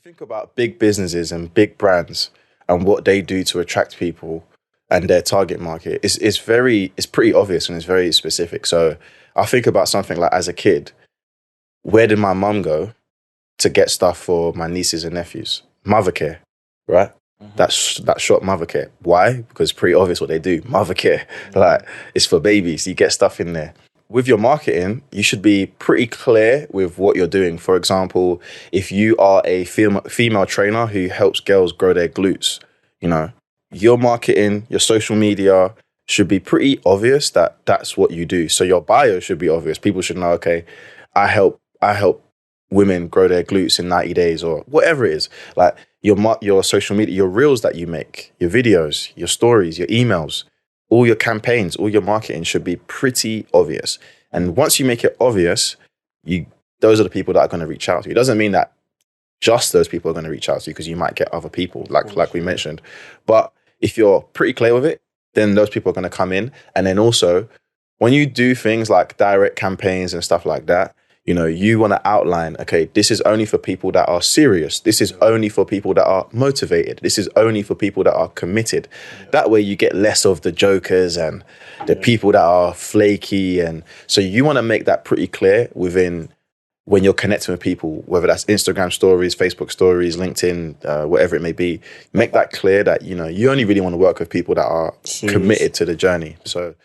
think about big businesses and big brands and what they do to attract people and their target market, it's pretty obvious and it's very specific. So I think about something like, as a kid, where did my mum go to get stuff for my nieces and nephews? Mothercare, right? That short Mothercare. Why? Because it's pretty obvious what they do. Mothercare, like, it's for babies. You get stuff in there. With your marketing, you should be pretty clear with what you're doing. For example, if you are a female trainer who helps girls grow their glutes, your marketing, your social media should be pretty obvious that that's what you do. So your bio should be obvious. People should know, okay, I help women grow their glutes in 90 days or whatever it is. Like your social media, your reels that you make, your videos, your stories, your emails, all your campaigns, all your marketing should be pretty obvious. And once you make it obvious, those are the people that are going to reach out to you. It doesn't mean that just those people are going to reach out to you, because you might get other people, like we mentioned. But if you're pretty clear with it, then those people are going to come in. And then also, when you do things like direct campaigns and stuff like that, you want to outline, okay, this is only for people that are serious. This is only for people that are motivated. This is only for people that are committed. That way you get less of the jokers and the people that are flaky. And so you want to make that pretty clear when you're connecting with people, whether that's Instagram stories, Facebook stories, LinkedIn, whatever it may be. Make that clear that, you only really want to work with people that are committed to the journey. So